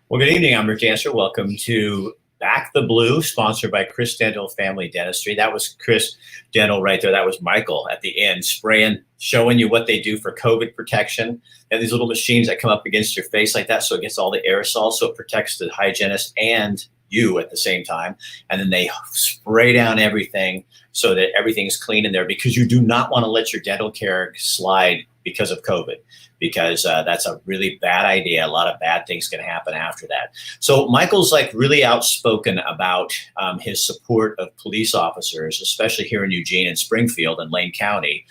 Well, good evening. I'm Rick Dancer. Welcome to Back the Blue, sponsored by CrisDental Family Dentistry. That was CrisDental right there. That was Michael at the end, spraying, showing you what they do for COVID protection. They have these little machines that come up against your face like that, so it gets all the aerosol, so it protects the hygienist and you at the same time. And then they spray down everything so that everything's clean in there, because you do not want to let your dental care slide because of COVID, because that's a really bad idea. A lot of bad things can happen after that. So Michael's like really outspoken about his support of police officers, especially here in Eugene and Springfield and Lane County,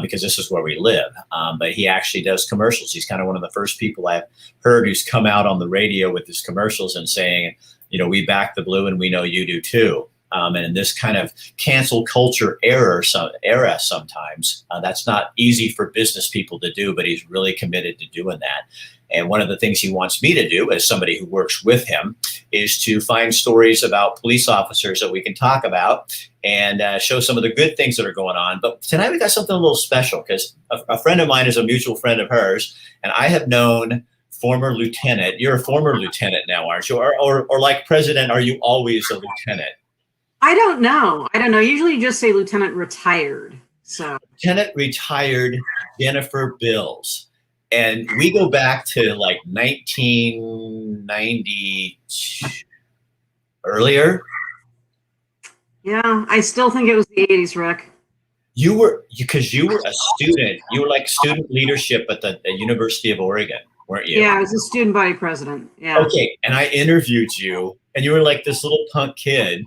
because this is where we live. But he actually does commercials. He's kind of one of the first people I've heard who's come out on the radio with his commercials and saying, you know, we back the blue and we know you do too. And in this kind of cancel culture era sometimes, that's not easy for business people to do, but he's really committed to doing that. And one of the things he wants me to do, as somebody who works with him, is to find stories about police officers that we can talk about and show some of the good things that are going on. But tonight we got something a little special, because a friend of mine is a mutual friend of hers, and I have known former lieutenant. You're a former lieutenant now, aren't you? Or like president, are you always a lieutenant? I don't know. Usually you just say Lieutenant retired. So Lieutenant retired Jennifer Bills. And we go back to like 1990 earlier. Yeah, I still think it was the 80s, Rick. Because you were a student. You were like student leadership at the University of Oregon, weren't you? Yeah, I was a student body president. Yeah. Okay, and I interviewed you, and you were like this little punk kid.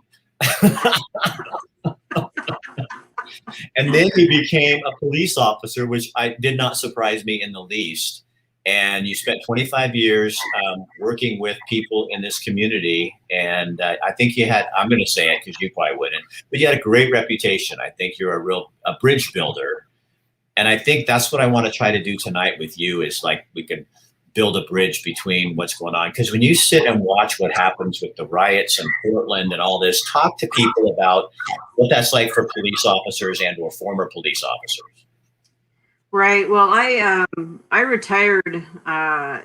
And then you became a police officer, which did not surprise me in the least. And you spent 25 years working with people in this community. And I think you had, I'm going to say it because you probably wouldn't, but you had a great reputation. I think you're a bridge builder. And I think that's what I want to try to do tonight with you, is like we can build a bridge between what's going on. Because when you sit and watch what happens with the riots in Portland and all this, talk to people about what that's like for police officers and or former police officers. Right. Well, I retired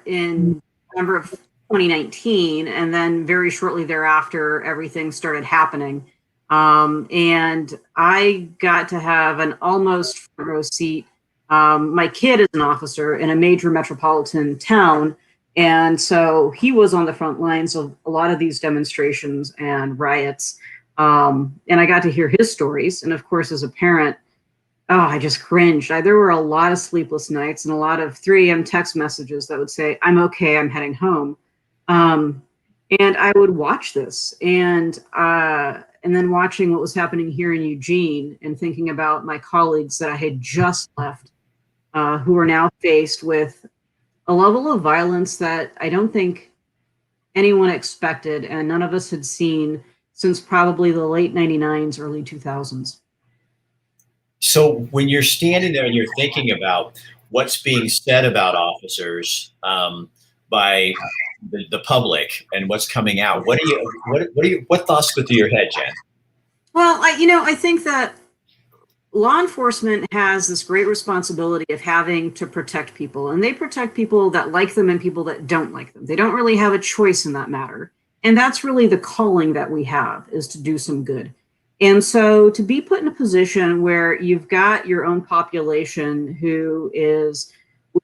in November of 2019, and then very shortly thereafter, everything started happening. And I got to have an almost front row seat. My kid is an officer in a major metropolitan town, and so he was on the front lines of a lot of these demonstrations and riots. And I got to hear his stories. And of course, as a parent, I just cringed. There were a lot of sleepless nights and a lot of 3 a.m. text messages that would say, "I'm okay, I'm heading home." And I would watch this, and then watching what was happening here in Eugene and thinking about my colleagues that I had just left, who are now faced with a level of violence that I don't think anyone expected, and none of us had seen since probably the late 99s, early 2000s. So when you're standing there and you're thinking about what's being said about officers by the public and what's coming out, what thoughts go through your head, Jen? Well, I think that law enforcement has this great responsibility of having to protect people, and they protect people that like them and people that don't like them. They don't really have a choice in that matter. And that's really the calling that we have, is to do some good. And so to be put in a position where you've got your own population who is,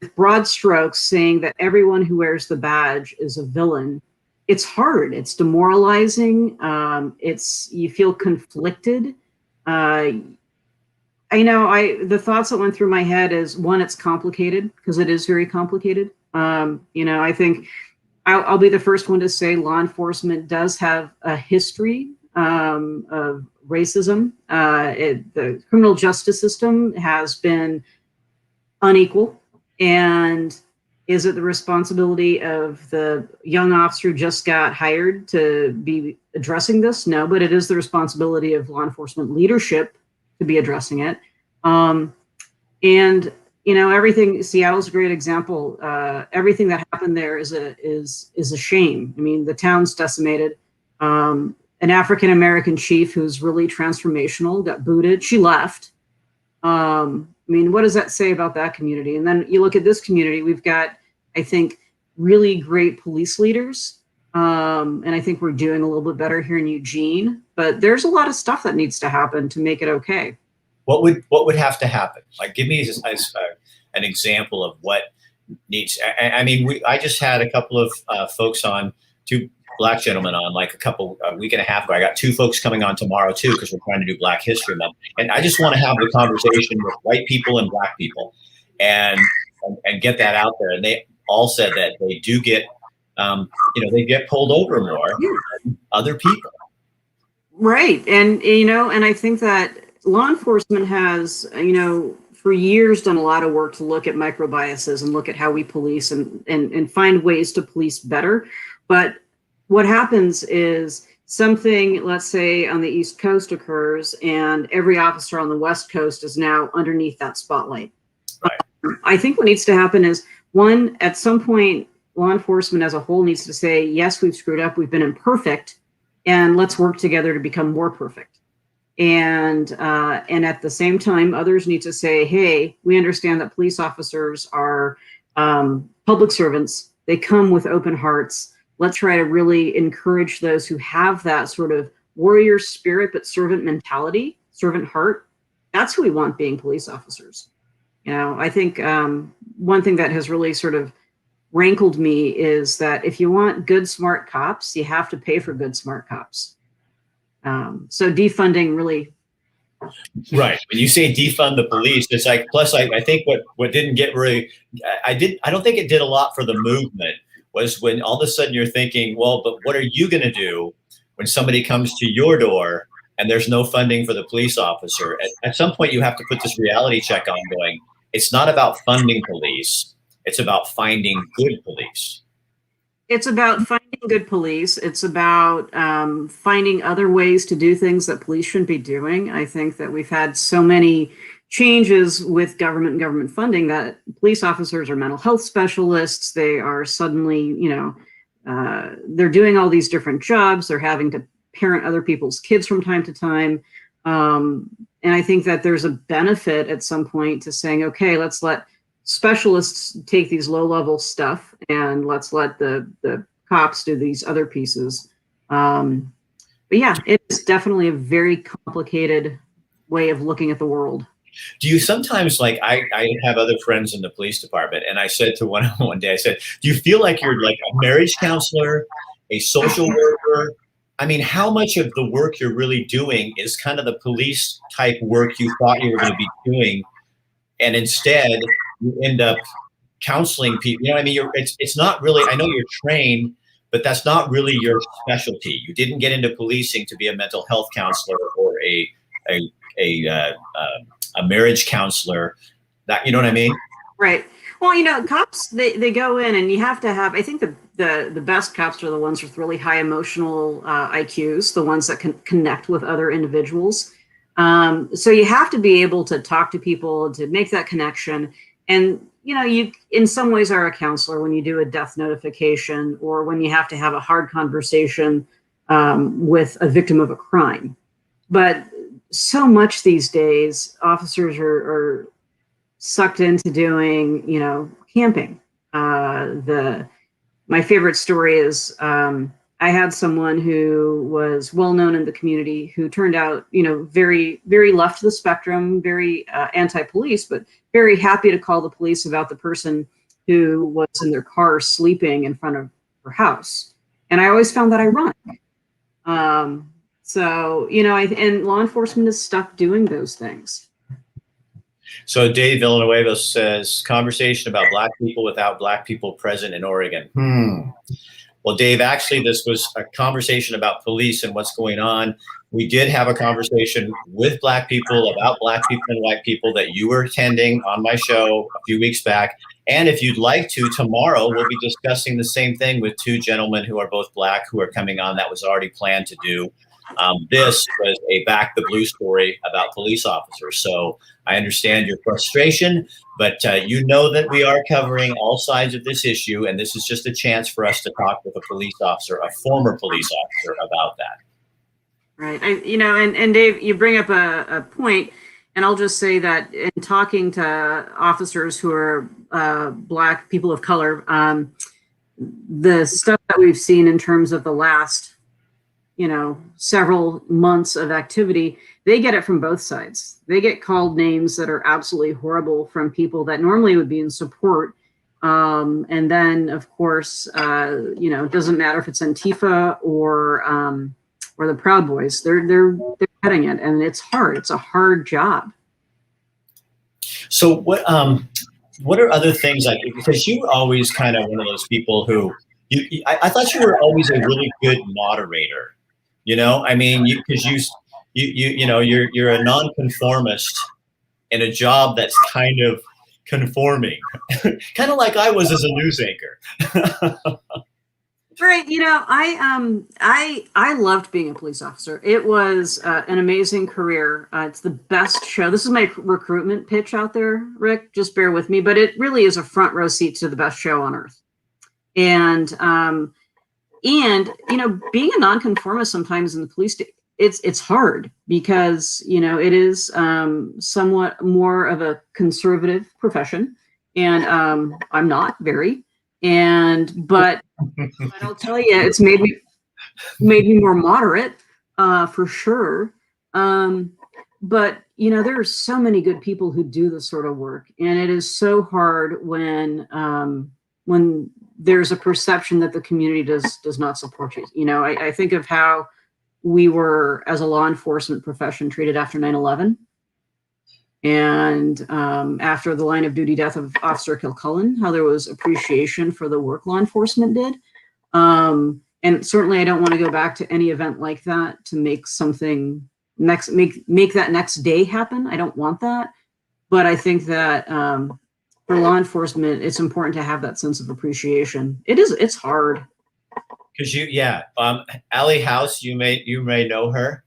with broad strokes, saying that everyone who wears the badge is a villain, it's hard. It's demoralizing. You feel conflicted. The thoughts that went through my head is, one, it's complicated, because it is very complicated. I think I'll be the first one to say law enforcement does have a history of racism. The criminal justice system has been unequal. And is it the responsibility of the young officer who just got hired to be addressing this? No, but it is the responsibility of law enforcement leadership to be addressing it. Everything, Seattle's a great example. Everything that happened there is a shame. I mean, the town's decimated. An African-American chief who's really transformational got booted. She left. What does that say about that community? And then you look at this community, we've got, I think, really great police leaders And I think we're doing a little bit better here in Eugene, but there's a lot of stuff that needs to happen to make it okay. What would have to happen? Like, give me an example of what needs. I mean, I just had a couple of folks on, two Black gentlemen on, like a week and a half ago. I got two folks coming on tomorrow too, because we're trying to do Black History Month, and I just want to have the conversation with white people and Black people, and get that out there. And they all said that they do get, they get pulled over more than other people. Right. And, and I think that law enforcement has, for years done a lot of work to look at microbiases and look at how we police and find ways to police better. But what happens is something, let's say on the East Coast occurs, and every officer on the West Coast is now underneath that spotlight. Right. I think what needs to happen is, one, at some point, law enforcement as a whole needs to say, yes, we've screwed up, we've been imperfect, and let's work together to become more perfect. And at the same time, others need to say, hey, we understand that police officers are public servants. They come with open hearts. Let's try to really encourage those who have that sort of warrior spirit, but servant mentality, servant heart. That's who we want being police officers. I think one thing that has really sort of rankled me is that if you want good, smart cops, you have to pay for good, smart cops. So defunding really. Right. When you say defund the police, it's like, plus I think what didn't get really, I don't think it did a lot for the movement, was when all of a sudden you're thinking, well, but what are you going to do when somebody comes to your door and there's no funding for the police officer? At some point you have to put this reality check on, going, it's not about funding police. It's about finding good police. It's about finding good police. It's about finding other ways to do things that police shouldn't be doing. I think that we've had so many changes with government and government funding that police officers are mental health specialists. They are suddenly, they're doing all these different jobs. They're having to parent other people's kids from time to time. And I think that there's a benefit at some point to saying, okay, let's let specialists take these low-level stuff, and let's let the cops do these other pieces. But yeah, it's definitely a very complicated way of looking at the world. Do you sometimes, like, I have other friends in the police department, and I said to one day, I said, do you feel like you're like a marriage counselor, a social worker? I mean, how much of the work you're really doing is kind of the police type work you thought you were going to be doing, and instead you end up counseling people? You know what I mean? It's not really, I know you're trained, but that's not really your specialty. You didn't get into policing to be a mental health counselor or a marriage counselor. That, you know what I mean? Right. Well, cops, they go in, and you have to have, I think the best cops are the ones with really high emotional IQs, the ones that can connect with other individuals. So you have to be able to talk to people, to make that connection. And, you in some ways are a counselor when you do a death notification, or when you have to have a hard conversation with a victim of a crime. But so much these days, officers are sucked into doing, camping. My favorite story is I had someone who was well known in the community who turned out, very, very left of the spectrum, very anti-police, but very happy to call the police about the person who was in their car sleeping in front of her house. And I always found that ironic. So, and law enforcement is stuck doing those things. So Dave Villanueva says, conversation about Black people without Black people present in Oregon. Well, Dave, actually, this was a conversation about police and what's going on. We did have a conversation with Black people about Black people and white people that you were attending on my show a few weeks back. And if you'd like to, tomorrow we'll be discussing the same thing with two gentlemen who are both Black who are coming on. That was already planned to do. This was a Back the Blue story about police officers. So I understand your frustration, but you know that we are covering all sides of this issue, and this is just a chance for us to talk with a police officer, a former police officer, about that. Right. And Dave, you bring up a point, and I'll just say that in talking to officers who are Black people of color, the stuff that we've seen in terms of the last, several months of activity, they get it from both sides. They get called names that are absolutely horrible from people that normally would be in support. And then, of course, it doesn't matter if it's Antifa or the Proud Boys. They're cutting it, and it's hard. It's a hard job. So what are other things like, because you were always kind of one of those people who I thought you were always a really good moderator. I mean, because you're a nonconformist in a job that's kind of conforming, kind of like I was as a news anchor. Right. I loved being a police officer. It was an amazing career. It's the best show. This is my recruitment pitch out there, Rick. Just bear with me, but it really is a front row seat to the best show on earth. And being a nonconformist sometimes in the police, it's hard because it is somewhat more of a conservative profession, and I'm not very. But I'll tell you, it's made me more moderate, for sure. But there are so many good people who do this sort of work, and it is so hard when there's a perception that the community does not support you. I think of how we were, as a law enforcement profession, treated after 9/11. And after the line of duty death of Officer Kilcullen, how there was appreciation for the work law enforcement did. And certainly I don't want to go back to any event like that to make something make that next day happen. I don't want that. But I think that for law enforcement, it's important to have that sense of appreciation. It's hard. Because Allie House, you may know her.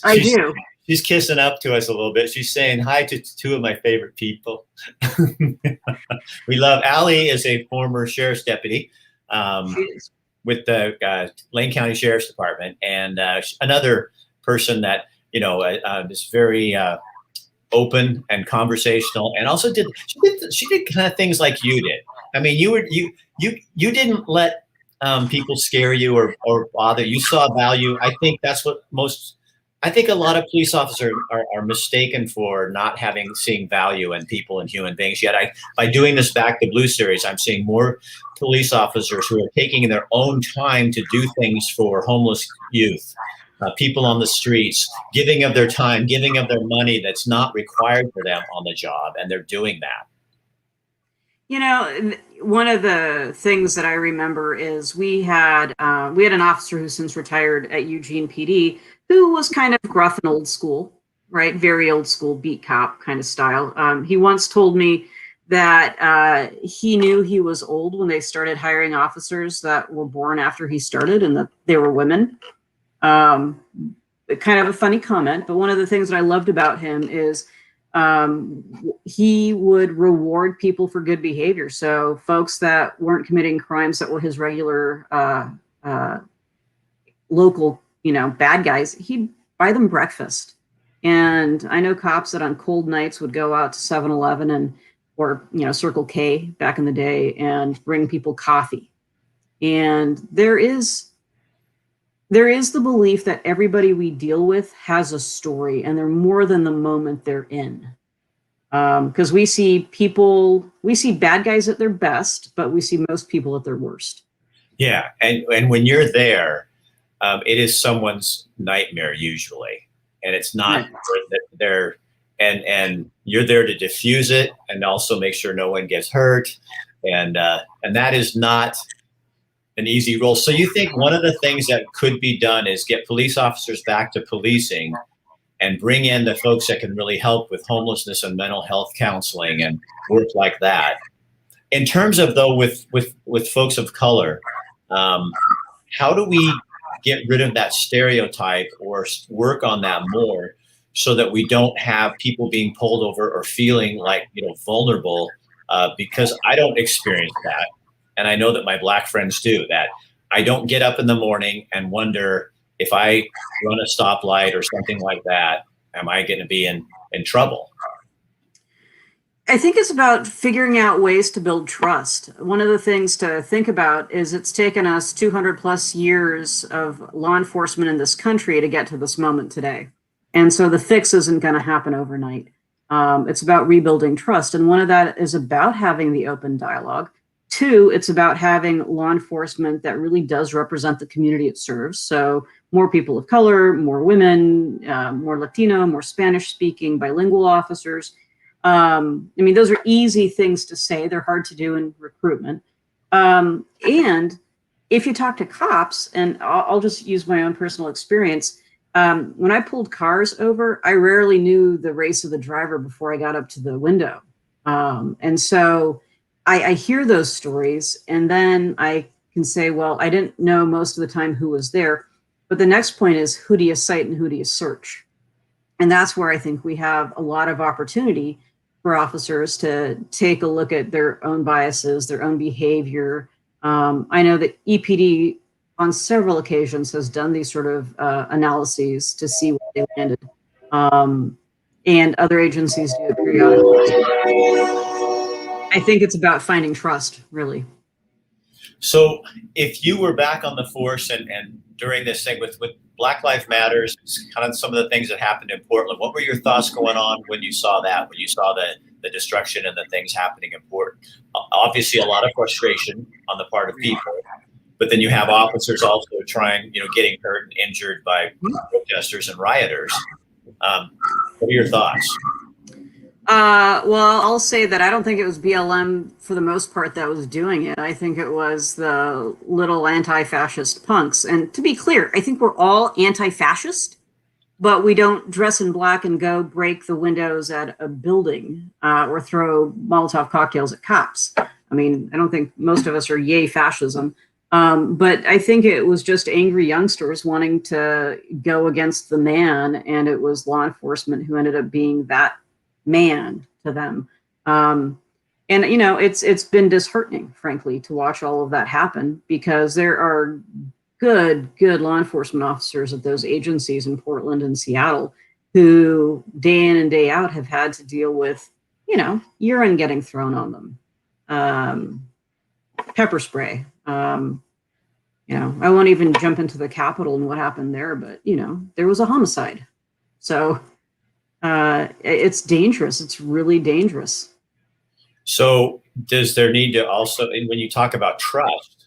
I do. She's kissing up to us a little bit. She's saying hi to two of my favorite people. We love Allie is a former sheriff's deputy with the Lane County Sheriff's Department, and another person that is very open and conversational, and also she did kind of things like you did. I mean, you didn't let people scare you or bother. You saw value. I think that's what I think a lot of police officers are mistaken for not seeing value in people and human beings. Yet by doing this Back to Blue series, I'm seeing more police officers who are taking their own time to do things for homeless youth, people on the streets, giving of their time, giving of their money that's not required for them on the job, and they're doing that. One of the things that I remember is we had an officer who's since retired at Eugene PD who was kind of gruff and old school, right? Very old school beat cop kind of style. He once told me that he knew he was old when they started hiring officers that were born after he started, and that they were women. Kind of a funny comment, but one of the things that I loved about him is he would reward people for good behavior. So folks that weren't committing crimes that were his regular local, bad guys, he'd buy them breakfast. And I know cops that on cold nights would go out to 7-Eleven or Circle K back in the day and bring people coffee. And there is the belief that everybody we deal with has a story, and they're more than the moment they're in. Because we see bad guys at their best, but we see most people at their worst. Yeah, and when you're there, it is someone's nightmare usually, and it's not there. And you're there to diffuse it, and also make sure no one gets hurt, and that is not an easy role. So you think one of the things that could be done is get police officers back to policing and bring in the folks that can really help with homelessness and mental health counseling and work like that. In terms of, though, with folks of color, how do we get rid of that stereotype or work on that more so that we don't have people being pulled over or feeling like, vulnerable, because I don't experience that. And I know that my Black friends do, that I don't get up in the morning and wonder if I run a stoplight or something like that, am I going to be in trouble? I think it's about figuring out ways to build trust. One of the things to think about is it's taken us 200 plus years of law enforcement in this country to get to this moment today. And so the fix isn't going to happen overnight. It's about rebuilding trust. And one of that is about having the open dialogue. Two, it's about having law enforcement that really does represent the community it serves. So more people of color, more women, more Latino, more Spanish speaking, bilingual officers. I mean, those are easy things to say. They're hard to do in recruitment. And if you talk to cops, and I'll just use my own personal experience, when I pulled cars over, I rarely knew the race of the driver before I got up to the window. And so I hear those stories, and then I can say, well, I didn't know most of the time who was there. But the next point is, who do you cite and who do you search? And that's where I think we have a lot of opportunity for officers to take a look at their own biases, their own behavior. I know that EPD on several occasions has done these sort of analyses to see what they landed. And other agencies do it periodically. I think it's about finding trust, really. So if you were back on the force and during this thing with Black Lives Matters, kind of some of the things that happened in Portland, what were your thoughts going on when you saw that, when you saw the destruction and the things happening in Portland? Obviously, a lot of frustration on the part of people, but then you have officers also trying, getting hurt and injured by protesters and rioters. What are your thoughts? Well, I'll say that I don't think it was BLM for the most part that was doing it. I think it was the little anti-fascist punks. And to be clear, I think we're all anti-fascist, but we don't dress in black and go break the windows at a building or throw Molotov cocktails at cops. I mean, I don't think most of us are yay fascism. But I think it was just angry youngsters wanting to go against the man, and it was law enforcement who ended up being that man to them. And it's been disheartening, frankly, to watch all of that happen, because there are good law enforcement officers at those agencies in Portland and Seattle who day in and day out have had to deal with, urine getting thrown on them, pepper spray. I won't even jump into the Capitol and what happened there, but there was a homicide. So it's dangerous. It's really dangerous. So does there need to also, when you talk about trust,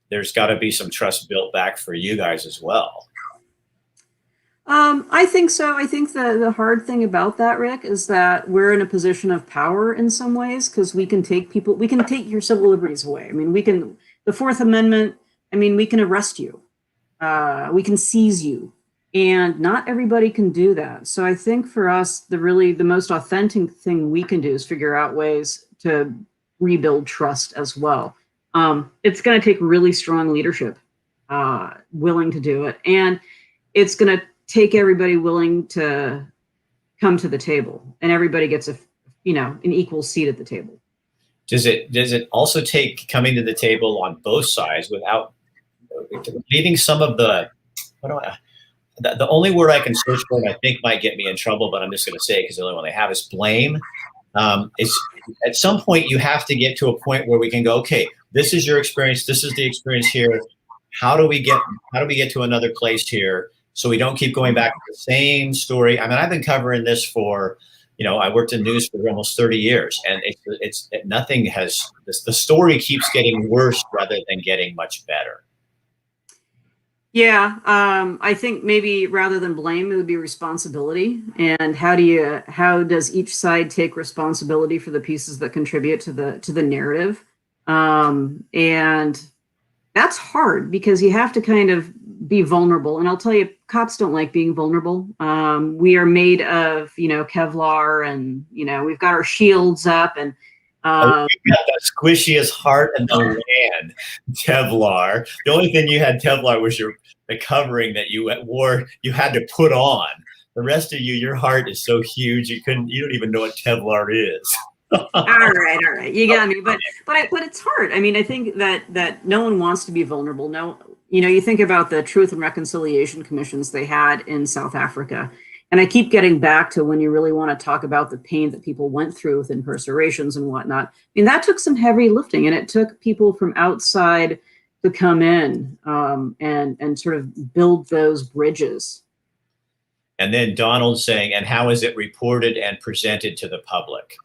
there's got to be some trust built back for you guys as well? I think so. I think the hard thing about that, Rick, is that we're in a position of power in some ways, because we can take your civil liberties away. I mean, the Fourth Amendment, we can arrest you. We can seize you. And not everybody can do that. So I think for us, the most authentic thing we can do is figure out ways to rebuild trust as well. It's going to take really strong leadership, willing to do it. And it's going to take everybody willing to come to the table, and everybody gets an equal seat at the table. Does it also take coming to the table on both sides without leaving some of the only word I can search for, and I think might get me in trouble, but I'm just going to say it because the only one they have is blame. It's at some point you have to get to a point where we can go, okay, this is your experience, this is the experience here. How do we get to another place here so we don't keep going back to the same story? I've been covering this for, I worked in news for almost 30 years, and the story keeps getting worse rather than getting much better. Yeah, I think maybe rather than blame, it would be responsibility. And how does each side take responsibility for the pieces that contribute to the narrative? And that's hard, because you have to kind of be vulnerable. And I'll tell you, cops don't like being vulnerable. We are made of, Kevlar, and, we've got our shields up, and you got the squishiest heart in the land, Kevlar. The only thing you had Kevlar was the covering that you wore. You had to put on. The rest of you, your heart is so huge you don't even know what Kevlar is. All right, you got me. But it's hard. I think that no one wants to be vulnerable. No, you think about the Truth and Reconciliation Commissions they had in South Africa, And I keep getting back to when you really want to talk about the pain that people went through with incarcerations and whatnot. I mean, that took some heavy lifting, and it took people from outside to come in and sort of build those bridges. And then Donald saying, and how is it reported and presented to the public?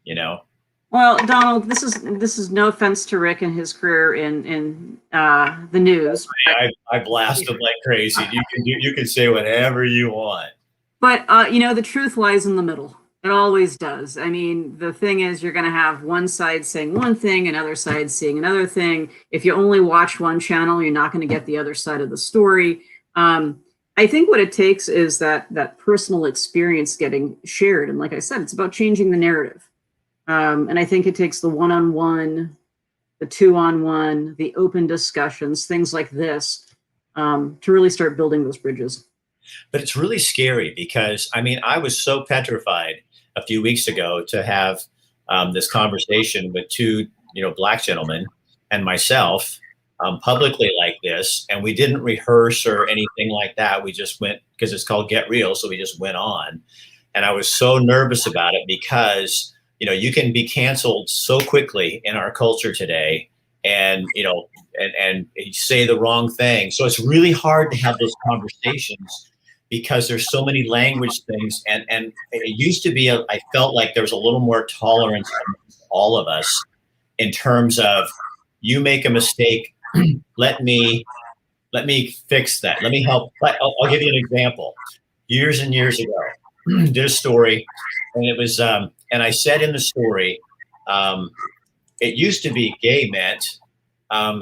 You know? Well, Donald, this is no offense to Rick and his career in the news. I blast him like crazy. You can say whatever you want. But the truth lies in the middle. It always does. I mean, the thing is, you're going to have one side saying one thing, another side saying another thing. If you only watch one channel, you're not going to get the other side of the story. I think what it takes is that personal experience getting shared. And like I said, it's about changing the narrative. And I think it takes the one-on-one, the two-on-one, the open discussions, things like this, to really start building those bridges. But it's really scary because, I mean, I was so petrified a few weeks ago to have this conversation with two, Black gentlemen and myself publicly like this. And we didn't rehearse or anything like that. We just went, because it's called Get Real. So we just went on. And I was so nervous about it because, you can be canceled so quickly in our culture today and, and say the wrong thing. So it's really hard to have those conversations because there's so many language things. And it used to be, I felt like there was a little more tolerance amongst all of us in terms of, you make a mistake, let me fix that. Let me help. I'll give you an example. Years and years ago, did a story, and it was, and I said in the story, it used to be gay meant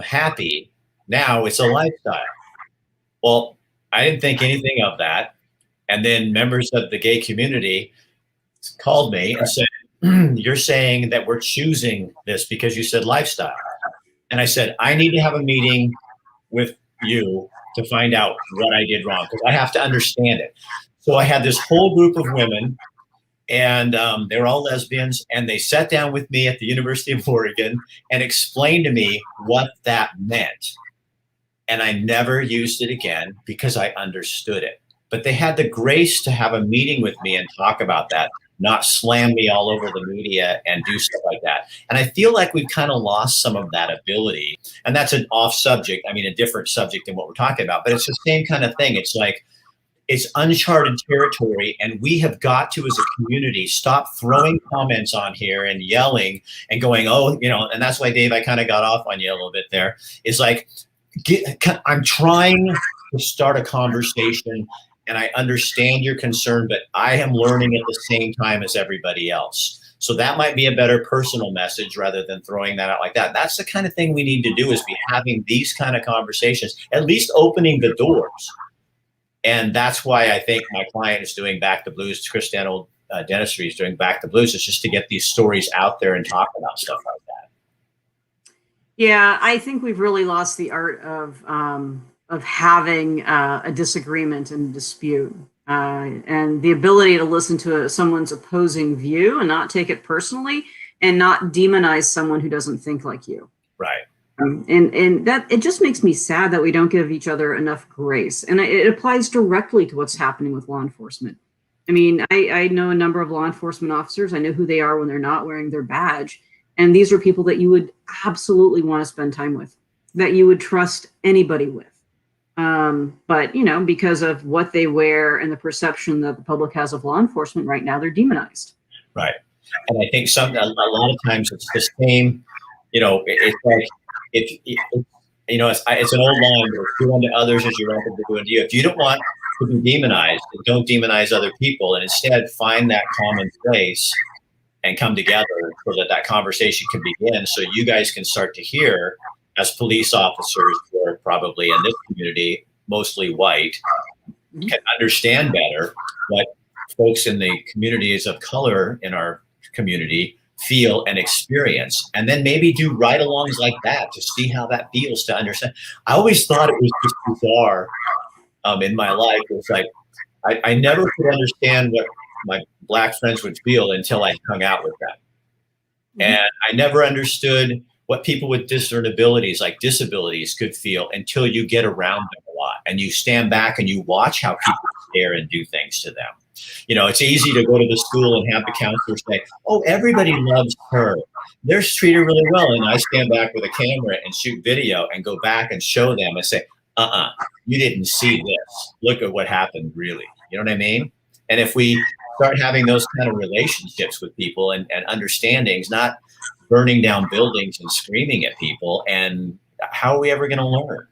happy. Now it's a lifestyle. Well, I didn't think anything of that. And then members of the gay community called me and said, you're saying that we're choosing this because you said lifestyle. And I said, I need to have a meeting with you to find out what I did wrong, because I have to understand it. So I had this whole group of women, and they're all lesbians, and they sat down with me at the University of Oregon and explained to me what that meant. And I never used it again because I understood it. But they had the grace to have a meeting with me and talk about that, not slam me all over the media and do stuff like that. And I feel like we've kind of lost some of that ability. And that's an off subject. I mean, a different subject than what we're talking about, but it's the same kind of thing. It's like, it's uncharted territory, and we have got to, as a community, stop throwing comments on here and yelling and going, oh, and that's why, Dave, I kind of got off on you a little bit there. Is like, I'm trying to start a conversation, and I understand your concern, but I am learning at the same time as everybody else. So that might be a better personal message rather than throwing that out like that. That's the kind of thing we need to do, is be having these kind of conversations, at least opening the doors. And that's why I think my client is doing Back the Blues. CrisDental Dentistry is doing Back the Blues. It's just to get these stories out there and talk about stuff like that. Yeah, I think we've really lost the art of having a disagreement and dispute, and the ability to listen to someone's opposing view and not take it personally, and not demonize someone who doesn't think like you. Right. And that, it just makes me sad that we don't give each other enough grace. And it applies directly to what's happening with law enforcement. I mean, I know a number of law enforcement officers. I know who they are when they're not wearing their badge. And these are people that you would absolutely want to spend time with, that you would trust anybody with. But, because of what they wear and the perception that the public has of law enforcement right now, they're demonized. Right. And I think a lot of times it's the same, it's like, it's an old line, do unto others as you want them to do unto you. If you don't want to be demonized, don't demonize other people, and instead find that common place and come together so that conversation can begin, so you guys can start to hear, as police officers who are probably in this community, mostly white, can understand better what folks in the communities of color in our community feel and experience, and then maybe do ride-alongs like that to see how that feels, to understand. I always thought it was just bizarre in my life. It was like, I never could understand what my Black friends would feel until I hung out with them. And I never understood what people with disabilities could feel until you get around them a lot and you stand back and you watch how people care and do things to them. You know, it's easy to go to the school and have the counselor say, oh, everybody loves her. They're treated really well. And I stand back with a camera and shoot video and go back and show them and say, you didn't see this. Look at what happened, really. You know what I mean? And if we start having those kind of relationships with people and understandings, not burning down buildings and screaming at people, and how are we ever going to learn?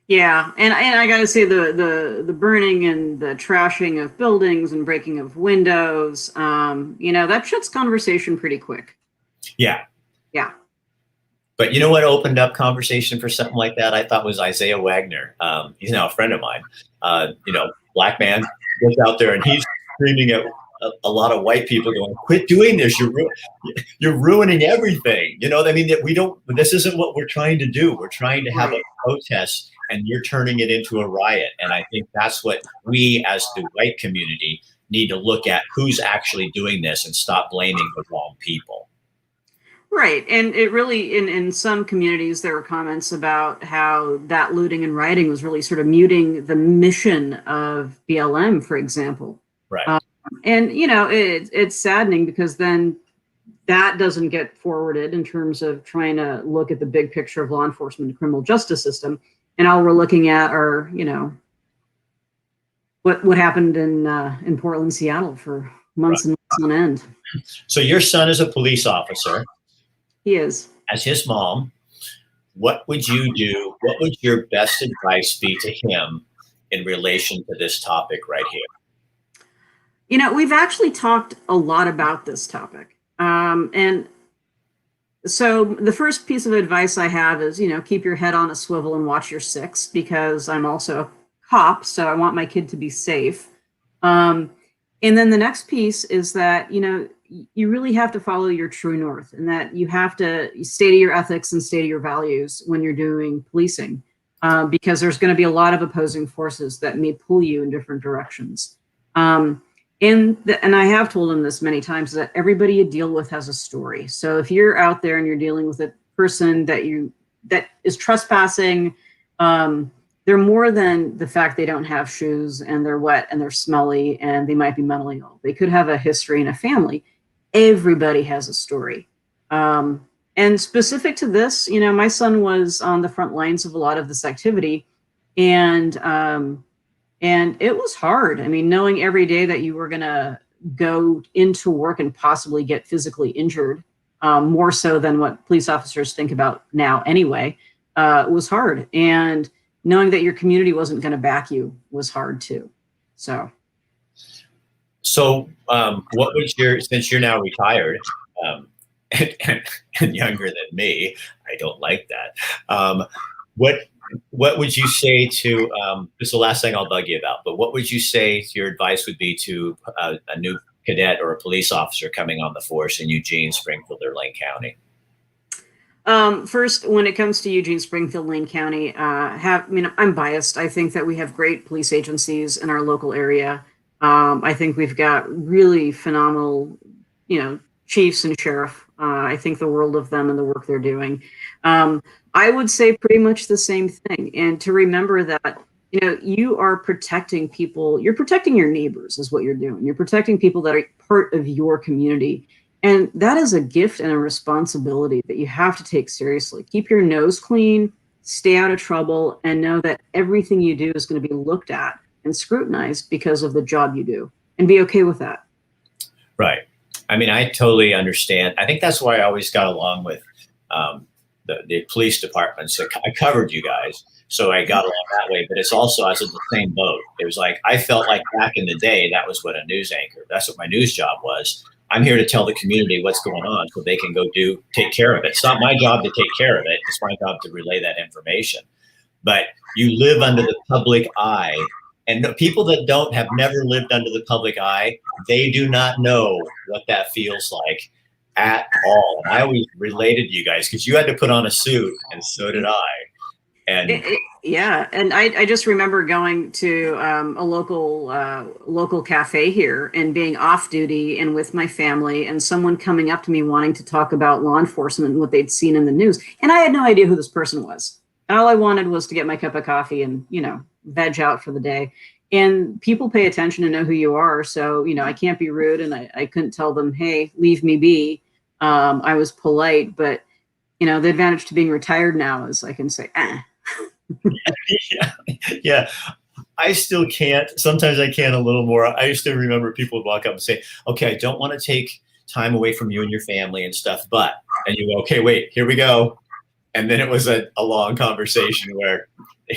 Yeah, and I got to say the burning and the trashing of buildings and breaking of windows, you know, that shuts conversation pretty quick. Yeah. Yeah. But you know what opened up conversation for something like that? I thought was Isaiah Wagner. He's now a friend of mine. You know, black man goes out there and he's screaming at a lot of white people going, quit doing this. You're ruining everything. You know, I mean, that we don't, this isn't what we're trying to do. We're trying to have a protest and you're turning it into a riot. And I think that's what we as the white community need to look at, who's actually doing this and stop blaming the wrong people. Right. And it really, in some communities, there were comments about how that looting and rioting was really sort of muting the mission of BLM, for example. Right. And, you know, it's saddening because then that doesn't get forwarded in terms of trying to look at the big picture of law enforcement and criminal justice system. And all we're looking at are, you know, what happened in Portland, Seattle for months and months on end. So your son is a police officer. He is. As his mom, what would you do? What would your best advice be to him in relation to this topic right here? You know, we've actually talked a lot about this topic. And so the first piece of advice I have is, you know, keep your head on a swivel and watch your six, because I'm also a cop, so I want my kid to be safe. And then the next piece is that, you know, you really have to follow your true north, and that you have to stay to your ethics and stay to your values when you're doing policing, because there's going to be a lot of opposing forces that may pull you in different directions. And I have told him this many times, that everybody you deal with has a story. So if you're out there and you're dealing with a person that is trespassing, they're more than the fact they don't have shoes and they're wet and they're smelly and they might be mentally ill. They could have a history and a family. Everybody has a story. And specific to this, you know, my son was on the front lines of a lot of this activity, and it was hard. I mean, knowing every day that you were going to go into work and possibly get physically injured, more so than what police officers think about now anyway, was hard. And knowing that your community wasn't going to back you was hard too. So what was since you're now retired, and younger than me, I don't like that. What would you say to, this is the last thing I'll bug you about, but what would you say your advice would be to a new cadet or a police officer coming on the force in Eugene, Springfield, or Lane County? First, when it comes to Eugene, Springfield, Lane County, I'm biased. I think that we have great police agencies in our local area. I think we've got really phenomenal, you know, chiefs and sheriff. I think the world of them and the work they're doing. I would say pretty much the same thing. And to remember that, you know, you are protecting people. You're protecting your neighbors is what you're doing. You're protecting people that are part of your community. And that is a gift and a responsibility that you have to take seriously. Keep your nose clean, stay out of trouble, and know that everything you do is going to be looked at and scrutinized because of the job you do, and be okay with that. Right. I mean, I totally understand. I think that's why I always got along with the police department. So I covered you guys, so I got along that way. But it's also, I was in the same boat. It was like, I felt like back in the day, that was what a news anchor, that's what my news job was. I'm here to tell the community what's going on so they can go take care of it. It's not my job to take care of it. It's my job to relay that information. But you live under the public eye. And the people that have never lived under the public eye, they do not know what that feels like at all. And I always related to you guys because you had to put on a suit, and so did I. And yeah, and I just remember going to a local cafe here and being off duty and with my family, and someone coming up to me wanting to talk about law enforcement and what they'd seen in the news, and I had no idea who this person was. And all I wanted was to get my cup of coffee and, you know, veg out for the day. and people pay attention and know who you are. So, I can't be rude, and I couldn't tell them, hey, leave me be. I was polite, but the advantage to being retired now is I can say, Yeah. Yeah. I still can't. Sometimes I can a little more. I used to remember people would walk up and say, okay, I don't want to take time away from you and your family and stuff, and you go, okay, wait, here we go. And then it was a long conversation where,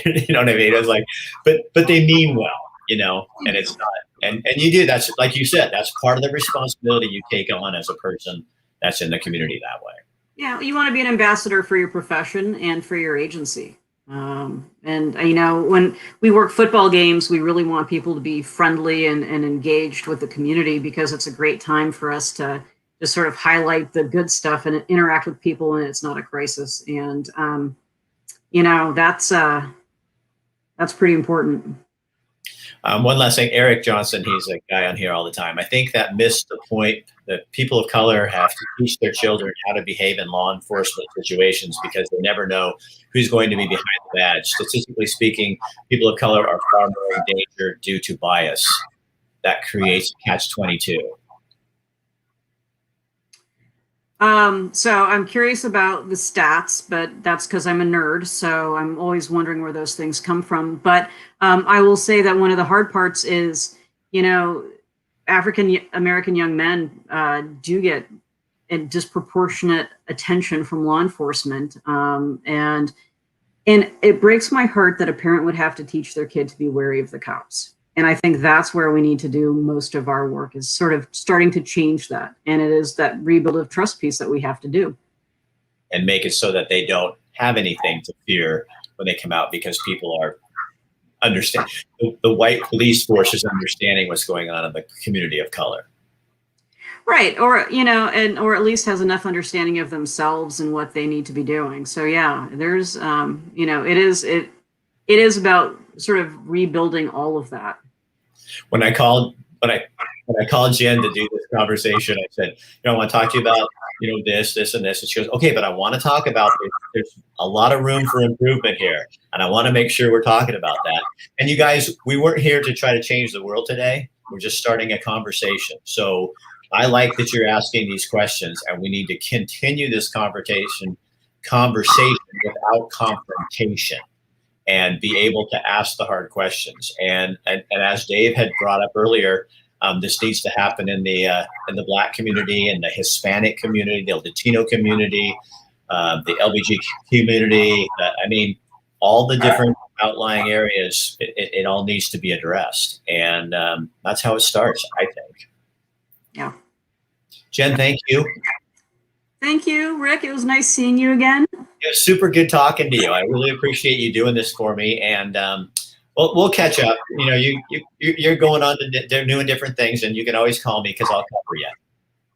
you know what I mean? It was like, but they mean well, and it's not. And you do, that's like you said, that's part of the responsibility you take on as a person that's in the community that way. Yeah, you want to be an ambassador for your profession and for your agency. And when we work football games, we really want people to be friendly and engaged with the community, because it's a great time for us to just sort of highlight the good stuff and interact with people when it's not a crisis. And, that's pretty important. One last thing, Eric Johnson, he's a guy on here all the time. I think that missed the point that people of color have to teach their children how to behave in law enforcement situations, because they never know who's going to be behind the badge. Statistically speaking, people of color are far more in danger due to bias. That creates a catch-22. So I'm curious about the stats, but that's because I'm a nerd. So I'm always wondering where those things come from. But I will say that one of the hard parts is, African American young men do get a disproportionate attention from law enforcement. And it breaks my heart that a parent would have to teach their kid to be wary of the cops. And I think that's where we need to do most of our work, is sort of starting to change that. And it is that rebuild of trust piece that we have to do. And make it so that they don't have anything to fear when they come out, because people are understanding. The white police force is understanding what's going on in the community of color. Right. Or, or at least has enough understanding of themselves and what they need to be doing. So yeah, there's, it is about sort of rebuilding all of that. When I called Jen to do this conversation, I said, I want to talk to you about, this, and this. And she goes, okay, but I want to talk about this. There's a lot of room for improvement here, and I want to make sure we're talking about that. And you guys, we weren't here to try to change the world today. We're just starting a conversation. So I like that you're asking these questions, and we need to continue this conversation without confrontation, and be able to ask the hard questions. And as Dave had brought up earlier, this needs to happen in the Black community, and the Hispanic community, the Latino community, the LBG community. All the different outlying areas. It all needs to be addressed, and that's how it starts, I think. Yeah. Jen, thank you. Thank you, Rick. It was nice seeing you again. It was super good talking to you. I really appreciate you doing this for me, and we'll catch up. You're going on to new and different things, and you can always call me, because I'll cover you.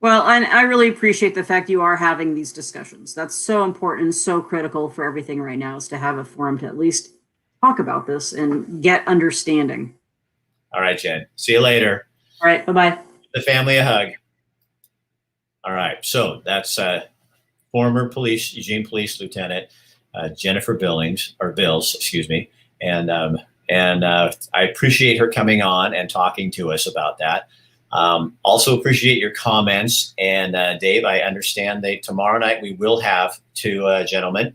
Well, and I really appreciate the fact you are having these discussions. That's so important and so critical for everything right now, is to have a forum to at least talk about this and get understanding. All right, Jen. See you later. All right. Bye-bye. The family a hug. All right. So that's former Eugene Police Lieutenant Jennifer Bills, excuse me. And I appreciate her coming on and talking to us about that. Also appreciate your comments. And Dave, I understand that tomorrow night we will have two gentlemen.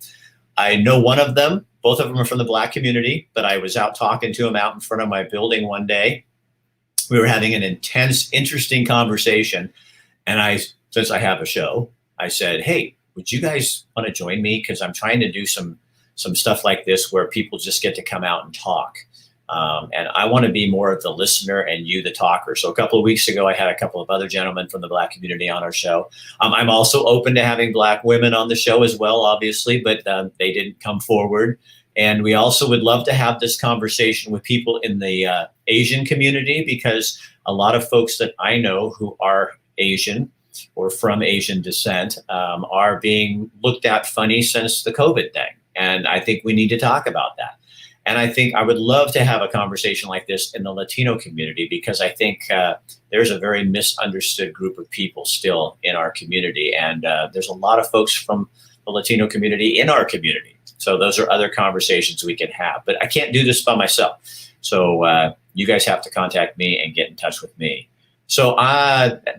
I know one of them, both of them are from the Black community, but I was out talking to them out in front of my building one day. We were having an intense, interesting conversation. And since I have a show, I said, hey, would you guys want to join me? Because I'm trying to do some stuff like this where people just get to come out and talk. And I want to be more of the listener and you the talker. So a couple of weeks ago, I had a couple of other gentlemen from the Black community on our show. I'm also open to having Black women on the show as well, obviously, but they didn't come forward. And we also would love to have this conversation with people in the Asian community, because a lot of folks that I know who are Asian or from Asian descent are being looked at funny since the COVID thing. And I think we need to talk about that. And I think I would love to have a conversation like this in the Latino community, because I think there's a very misunderstood group of people still in our community. And there's a lot of folks from the Latino community in our community. So those are other conversations we can have. But I can't do this by myself. So you guys have to contact me and get in touch with me. So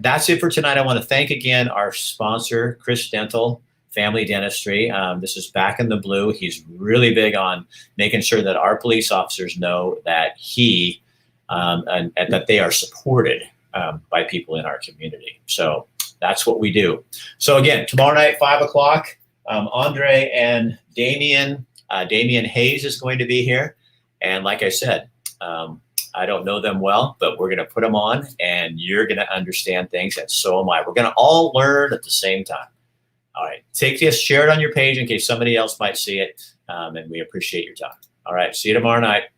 that's it for tonight. I want to thank again our sponsor, CrisDental Family Dentistry. This is Back in the Blue. He's really big on making sure that our police officers know that and that they are supported by people in our community. So that's what we do. So again, tomorrow night, 5 o'clock, Andre and Damian Hayes is going to be here. And like I said, I don't know them well, but we're going to put them on and you're going to understand things, and so am I. We're going to all learn at the same time. All right. Take this, share it on your page in case somebody else might see it. And we appreciate your time. All right. See you tomorrow night.